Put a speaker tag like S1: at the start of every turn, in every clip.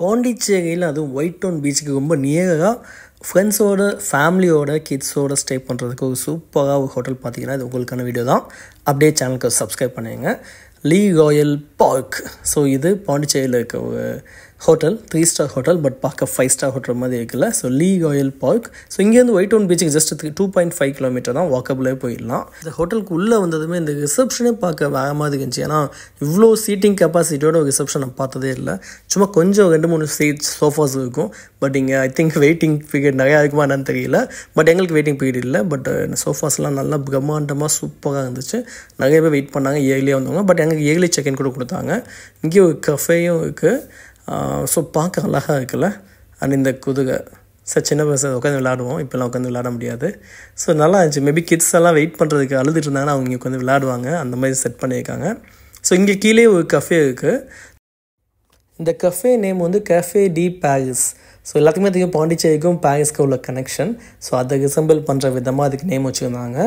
S1: பாண்டிச்சேரியில் அதுவும் white down பீச்சுக்கு ரொம்ப நியராக ஃப்ரெண்ட்ஸோட ஃபேமிலியோட கிட்ஸோட ஸ்டே பண்ணுறதுக்கு ஒரு சூப்பராக ஒரு ஹோட்டல் பார்த்தீங்கன்னா இது உங்களுக்கான வீடியோ தான். அப்படியே சேனலுக்கு சப்ஸ்கிரைப் பண்ணுங்க. லீ ராயல் பார்க். ஸோ இது பாண்டிச்சேரியில் இருக்க ஒரு ஹோட்டல், 3 ஸ்டார் ஹோட்டல், பட் பார்க்க 5 ஸ்டார் ஹோட்டல் மாதிரி இருக்குல்ல. So Lee Royal park. So இங்கேருந்து ஒயிட் டவுன் பீச்சுக்கு ஜஸ்ட் 2.5 கிலோமீட்டர் தான், வாக்கபிளே போயிடலாம். இந்த ஹோட்டலுக்கு உள்ளே வந்ததுமே இந்த ரிசப்ஷனே பார்க்க வேறு மாதிரி இருந்துச்சு. ஏன்னா இவ்வளோ சீட்டிங் கெப்பாசிட்டியோட ஒரு ரிசப்ஷன் நான் பார்த்ததே இல்லை. சும்மா கொஞ்சம் 2-3 சீட்ஸ் சோஃபாஸ் இருக்கும். பட் இங்கே ஐ திங்க் வெயிட்டிங் பீரியட் நிறையா இருக்குமா என்னன்னு தெரியல. பட் எங்களுக்கு வெயிட்டிங் பீரியட் இல்லை. பட் சோஃபாஸ்லாம் நல்லா பிரம்மாண்டமாக சூப்பராக இருந்துச்சு. நிறைய பேர் வெயிட் பண்ணாங்க, ஏர்லியாக வந்தவங்க. பட் எங்களுக்கு ஏர்லி செக்இன் கூட கொடுத்தாங்க. இங்கே ஒரு கஃபேயும் இருக்குது. ஸோ பார்க்க அழகாக இருக்குல்ல. அண்ட் இந்த குதுகை சின்ன பசங்க உட்காந்து விளையாடுவோம், இப்போல்லாம் உட்காந்து விளையாட முடியாது. ஸோ நல்லா இருந்துச்சு. மேபி கிட்ஸ் எல்லாம் வெயிட் பண்ணுறதுக்கு அழுதுட்டு இருந்தாங்கன்னா அவங்க உட்காந்து விளையாடுவாங்க, அந்த மாதிரி செட் பண்ணியிருக்காங்க. ஸோ இங்கே கீழே ஒரு கஃபே இருக்குது. இந்த கஃபே நேம் வந்து கஃபே டி பாரிஸ். ஸோ எல்லாத்துக்குமே தெரியும் பாண்டிச்சேரிக்கும் பாரிஸ்க்கு உள்ள கனெக்ஷன். ஸோ அதை ரிசம்பிள் பண்ணுற விதமாக அதுக்கு நேம் வச்சுருந்தாங்க.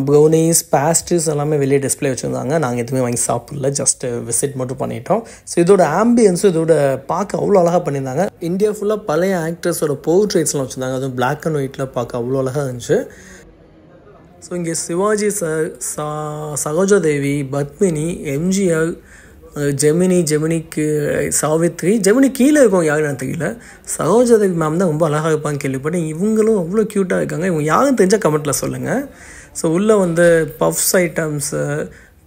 S1: ப்ரௌனீஸ், பேஸ்ட்ரிஸ் எல்லாமே வெளியே டிஸ்பிளே வச்சுருந்தாங்க. நாங்கள் எதுவுமே வாங்கி சாப்பிடல, ஜஸ்ட்டு விசிட் மட்டும் பண்ணிட்டோம். ஸோ இதோட ஆம்பியன்ஸும் இதோட பார்க்க அவ்வளோ அழகாக பண்ணியிருந்தாங்க. இந்தியா ஃபுல்லாக பழைய ஆக்டர்ஸோட போர்ட்ரேட்ஸ்லாம் வச்சுருந்தாங்க. அதுவும் பிளாக் அண்ட் ஒயிட்டில் பார்க்க அவ்வளோ அழகாக இருந்துச்சு. ஸோ இங்கே சிவாஜி சார், சரோஜா தேவி, பத்மினி, எம்ஜிஆர், ஜெமினிக்கு சாவித்ரி, ஜெமினி கீழே இருக்கவங்க யாரும் எனக்கு தெரியல. சரோஜாதேவி மேம் தான் ரொம்ப அழகாக இருப்பாங்க கேள்விப்பட்டேன். இவங்களும் அவ்வளோ க்யூட்டாக இருக்காங்க. இவங்க யாரும் தெரிஞ்சால் கமெண்ட்டில் சொல்லுங்கள். ஸோ உள்ளே வந்து பஃப்ஸ் ஐட்டம்ஸு,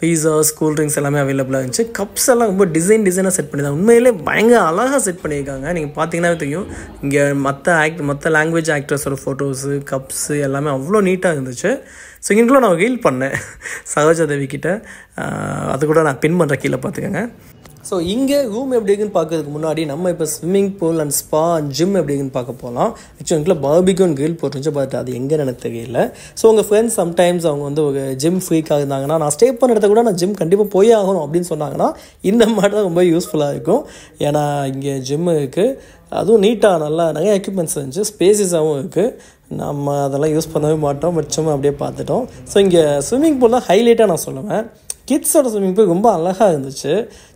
S1: பீஸாஸ், கூல்ட்ரிங்க்ஸ் எல்லாமே அவைலபிளாக இருந்துச்சு. கப்ஸ் எல்லாம் ரொம்ப டிசைனாக செட் பண்ணியிருந்தாங்க. உண்மையிலே பயங்கர அழகாக செட் பண்ணியிருக்காங்க. நீங்கள் பார்த்தீங்கன்னா தெரியும், இங்கே மற்ற லாங்குவேஜ் ஆக்டர்ஸோட ஃபோட்டோஸு, கப்ஸு எல்லாமே அவ்வளோ நீட்டாக இருந்துச்சு. ஸோ இங்கேக்குள்ள நான் ரீல் பண்ணேன் சரோஜா தேவி கிட்ட. அது கூட நான் பின் பண்ணுற கீழே பார்த்துக்கோங்க. ஸோ இங்கே ரூம் எப்படி இருக்குன்னு பார்க்கறதுக்கு முன்னாடி நம்ம இப்போ swimming pool and spa and gym எப்படி இருக்குன்னு பார்க்க போகலாம். ஆக்சுவலி எங்களை பார்பிக்யூ அண்ட் கிரில் போட்டுருந்துச்சு, பட் அது எங்கேன்னு எனக்கு தெரியல. ஸோ உங்கள் ஃப்ரெண்ட்ஸ் சம்டைம்ஸ் அவங்க வந்து ஒரு ஜிம் ஃப்ரீக்காக இருந்தாங்கன்னா, நான் ஸ்டே பண்ண இடத்த கூட நான் ஜிம் கண்டிப்பாக போய் ஆகணும் அப்படின்னு சொன்னாங்கன்னா இந்த மாதிரி தான் ரொம்ப யூஸ்ஃபுல்லாக இருக்கும். ஏன்னா இங்கே ஜிம் இருக்குது, அதுவும் நீட்டாக நல்லா நிறைய எக்யூப்மெண்ட்ஸ் இருந்துச்சு, ஸ்பேசஸாகவும் இருக்குது. நம்ம அதெல்லாம் யூஸ் பண்ணவே மாட்டோம், பட் சும்மா அப்படியே பார்த்துட்டோம். ஸோ இங்கே ஸ்விம்மிங் பூல் தான் ஹைலைட்டாக நான் சொல்லுவேன். கிட்ஸோட ஸ்விம்மிங் பூல் ரொம்ப அழகாக இருந்துச்சு.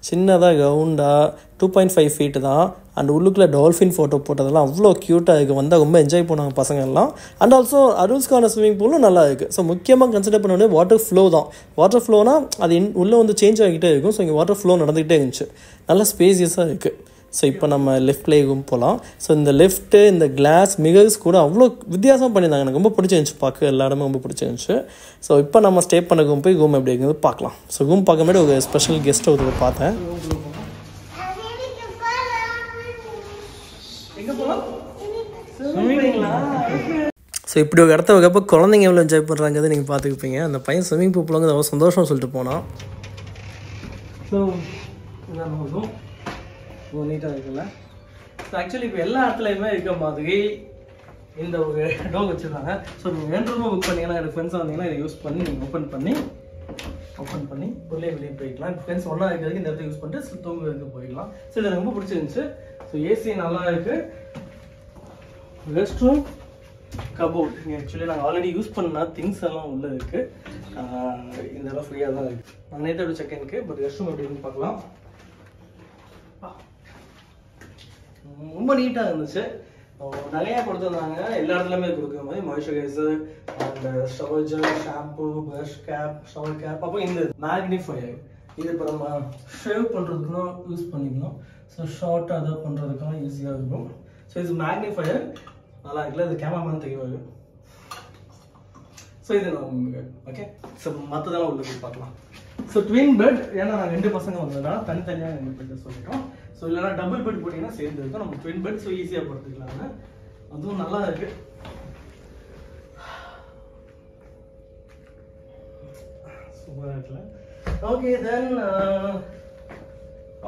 S1: சின்னதாக ரவுண்டாக 2.5 ஃபீட்டு தான். அண்ட் உள்ளுக்குள்ளே டால்ஃபின் ஃபோட்டோ போட்டதெல்லாம் அவ்வளோ க்யூட்டாக இருக்குது. வந்தால் ரொம்ப என்ஜாய் பண்ணுவாங்க பசங்கள்லாம். அண்ட் ஆல்சோ அடல்ட்ஸ்க்கான ஸ்விம்மிங் பூலும் நல்லா இருக்குது. ஸோ முக்கியமாக கன்சிடர் பண்ண வேண்டிய வாட்டர் ஃப்ளோ தான். வாட்டர் ஃப்ளோனா அது உள்ளே வந்து சேஞ்ச் ஆகிக்கிட்டே இருக்கும். ஸோ இங்கே வாட்டர் ஃப்ளோ நடந்துக்கிட்டே இருந்துச்சு, நல்லா ஸ்பேசியஸாக இருக்குது. ஸோ இப்போ நம்ம லெஃப்ட் ரூம் போகலாம். ஸோ இந்த லெஃப்ட்டு, இந்த கிளாஸ் மிரர்ஸ் கூட அவ்வளோ வித்தியாசமாக பண்ணியிருந்தாங்க. எனக்கு ரொம்ப பிடிச்சிருந்துச்சு, பார்க்க எல்லா இடமே ரொம்ப பிடிச்சிருந்துச்சு. ஸோ இப்போ நம்ம ஸ்டே பண்ண ரூம் போய் ரூம் எப்படி இருக்குது பார்க்கலாம். ஸோ ரூம் பார்க்க முன்னாடி ஒரு ஸ்பெஷல் கெஸ்ட் ஒருத்தர் பார்த்தேன். ஸோ இப்படி ஒரு இடத்த வைக்கப்போ குழந்தைங்க எவ்வளோ என்ஜாய் பண்ணுறாங்கிறத நீங்கள் பார்த்துக்குப்பீங்க. அந்த பையன் ஸ்விம்மிங் பூல் போலங்க அவ்வளோ சந்தோஷம் சொல்லிட்டு போனான். ஸோ இதான் நீட்டாக இருக்குல்ல. ஸோ ஆக்சுவலி இப்போ எல்லா இடத்துலையுமே இருக்க மாதிரி இந்த ஒரு டோர் வச்சுருந்தாங்க. ஸோ நீங்கள் 2 ரூம் புக் பண்ணிங்கன்னா, எனக்கு ஃப்ரெண்ட்ஸாக வந்தீங்கன்னா இதை யூஸ் பண்ணி நீங்கள் ஓப்பன் பண்ணி உள்ளே வெளியே போய்க்கலாம். ஃப்ரெண்ட்ஸ் ஒன்றா இருக்கிறதுக்கு இந்த இடத்த யூஸ் பண்ணிட்டு தூங்குறதுக்கு போயிடலாம். ஸோ இது ரொம்ப பிடிச்சிருந்துச்சு. ஸோ ஏசி நல்லா இருக்குது. ரெஸ்ட் ரூம், கபோர்ட் இங்கே ஆக்சுவலி நாங்கள் ஆல்ரெடி யூஸ் பண்ண திங்ஸ் எல்லாம் உள்ளே இருக்குது. இந்த இடம் ஃப்ரீயாக தான் இருக்குது. நான் நேற்று செகண்ட்க்கு. பட் ரெஸ்ட் ரூம் எப்படி இருக்குன்னு பார்க்கலாம். ரொம்ப நீட்டாக இருந்துச்சு. நிறையா கொடுத்துருந்தாங்க, எல்லா இடத்துலையுமே கொடுக்குற மாதிரி moisturiser and shower gel, shampoo, brush cap, shower cap, அப்போ இந்த மேக்னிஃபையர் இது இப்போ நம்ம ஷேவ் பண்ணுறதுக்குலாம் யூஸ் பண்ணிக்கலாம். ஸோ ஷார்ட்டாக அதை பண்ணுறதுக்கெல்லாம் ஈஸியாக இருக்கும். ஸோ இது மேக்னிஃபையர் நல்லா இருக்குல்ல, இது கேமராமேன் தெரியாது. ஸோ இது நம்ம ஓகே. ஸோ மற்றதெல்லாம் உள்ள போய் பார்க்கலாம். ஸோ ட்வின் பெட், ஏன்னா நாங்கள் 2 பசங்க வந்ததுனால தனித்தனியாக 2 பெட் சொல்லிட்டோம். ஸோ இல்லைனா டபுள் பெட் போட்டிங்கன்னா சேர்ந்து இருக்கும். நம்ம ட்வின் பெட், ஸோ ஈஸியாக படுத்துக்கலாங்க. அதுவும் நல்லா இருக்கு. சூப்பராக இருக்குல்ல. ஓகே தென்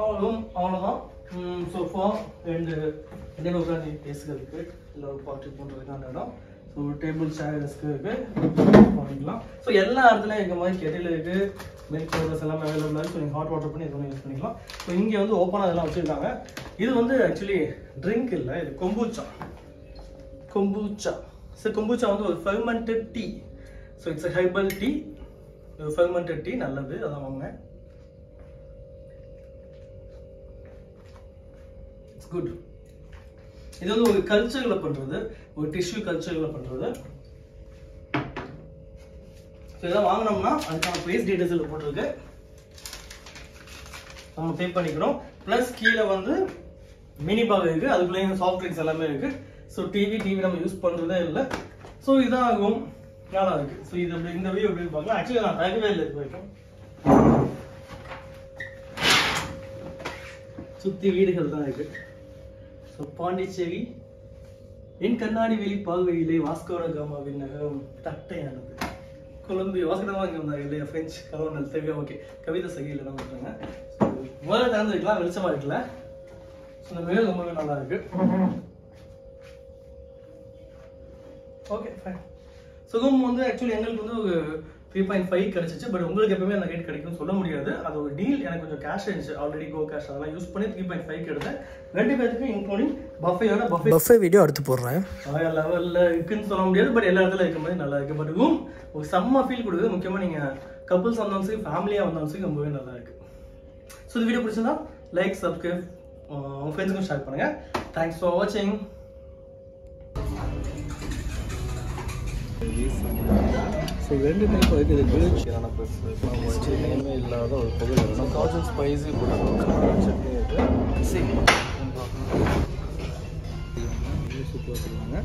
S1: அவ்வளோதான். சோஃபா ரெண்டு உட்காந்து பேசுகிறதுக்கு இல்லை ஒரு பாட்டு பண்ணுறதுக்கான இடம். ஸோ டேபிள் சேர் டெஸ்க்கு இருக்குது பண்ணிக்கலாம். ஸோ எல்லா இடத்துலையும் இந்த மாதிரி கெட்டில் இருக்குது, மில்க் பவுடர்ஸ் எல்லாமே அவைலபிளாக இருக்குது. ஸோ நீங்கள் ஹாட் வாட்டர் பண்ணி எதுவும் யூஸ் பண்ணிக்கலாம். ஸோ இங்கே வந்து ஓப்பனாக இதெல்லாம் வச்சுருக்காங்க. இது வந்து ஆக்சுவலி ட்ரிங்க் இல்லை, இது கொம்பூச்சா. ஸோ கொம்பூச்சா வந்து ஒரு fermented tea. So it's herbal tea, fermented tea, நல்லது, அதான் வாங்க. It's good. இது வந்து ஒரு கல்ச்சரில் பண்ணுறது, ஒரு டிஷ்யூ கல்ச்சரில் பண்ணுறது. ஸோ இதெல்லாம் வாங்கினோம்னா அதுக்கான ப்ரைஸ் டீட்டெயில்ஸில் போட்டிருக்கு, நம்ம பே பண்ணிக்கிறோம். ப்ளஸ் கீழே வந்து மினி பாக் இருக்குது, அதுக்குள்ளேயும் சாஃப்ட் ட்ரிங்க்ஸ் எல்லாமே இருக்குது. ஸோ டிவி நம்ம யூஸ் பண்ணுறதே இல்லை. ஸோ இதான் ஆகும், நல்லா இருக்குது. ஸோ இது அப்படி இந்த வியூ எப்படி பார்க்கலாம். ஆக்சுவலி நான் தகவே இல்லை இது வரைக்கும். சுற்றி வீடுகள் தான் இருக்குது. ஸோ பாண்டிச்சேரி என் கண்ணாடி வெளி பால்வெளியிலே வாஸ்கோட காமாவின் நகரம் தட்டையானது. கொலம்பி வாஸ்கோடமா இங்கே வந்தாங்க இல்லையா, ஃப்ரெஞ்ச் கலோனல் தெரிய. ஓகே, கவிதை சகியில் தான் பண்ணுறாங்க. முதல்ல திறந்துருக்கலாம், வெளிச்சமாக இருக்குல்ல. ஸோ இந்த மேல் ரொம்பவே நல்லா இருக்கு. Okay fine. ஸோ ரூம் வந்து ஆக்சுவலி எங்களுக்கு வந்து ஒரு 3.5 கிடைச்சிச்சு. பட் உங்களுக்கு எப்பவுமே அந்த ரேட் கிடைக்கும்னு சொல்ல முடியாது. அது ஒரு டீல். எனக்கு கொஞ்சம் கேஷ் இருந்துச்சு, ஆல்ரெடி கோ கேஷ் அதெல்லாம் யூஸ் பண்ணி 3.5 எடுத்தேன். 2 பேருக்கு இன்க்ளூடிங் பஃபேயோட. பஃபே வீடியோ அடுத்து போடுறேன். லெவலில் இருக்குன்னு சொல்ல முடியாது, பட் எல்லா இடத்துல இருக்கும் போது நல்லா இருக்கு. பட் ரூம் ஒரு செம்ம ஃபீல் கொடுக்குது. முக்கியமாக நீங்கள் கப்புள்ஸ் வந்தாலும் சரி, ஃபேமிலியாக வந்தாலும் சரி, ரொம்பவே நல்லா இருக்கு. ஸோ இந்த வீடியோ பிடிச்சிருந்தா லைக், சப்ஸ்கிரைப், உங்கள் ஃப்ரெண்ட்ஸுக்கும் ஷேர் பண்ணுங்கள். தேங்க்ஸ் ஃபார் வாட்சிங். ஸோ 2 டைப் இருக்குது. வில்லிச்சியான ப்ளஸ் எதுவுமே இல்லாத ஒரு பொருள் வேணும். காஜு ஸ்பைசி போட்டு சட்னி இருக்குது. சூப்பராக சொல்லுவாங்க.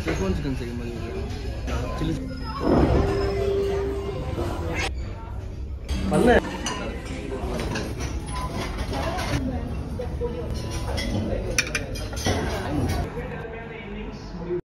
S1: செக்வான் சிக்கன் செய்யும் மாதிரி சில்லி பண்ண